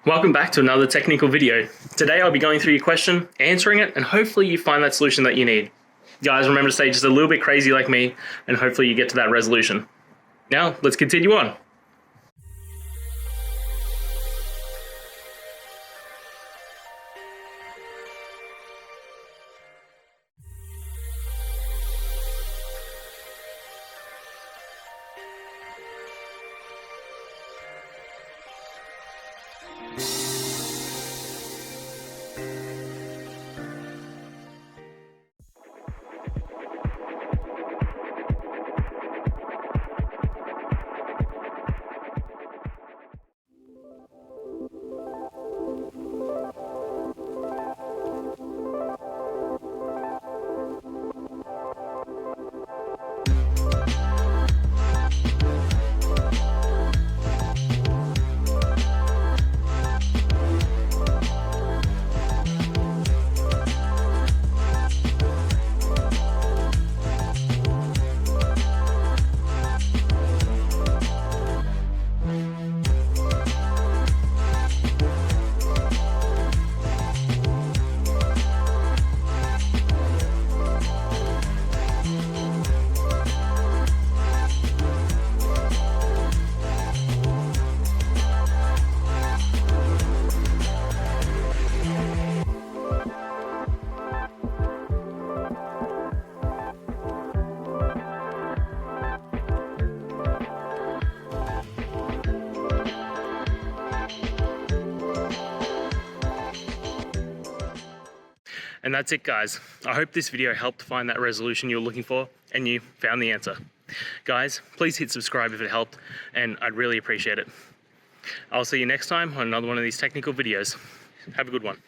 Welcome back to another technical video. Today I'll be going through your question, answering it, and hopefully you find that solution that you need. Guys, remember to stay just a little bit crazy like me, and hopefully you get to that resolution. Now, let's continue on. And that's it, guys. I hope this video helped find that resolution you were looking for and you found the answer. Guys, please hit subscribe if it helped, and I'd really appreciate it. I'll see you next time on another one of these technical videos. Have a good one.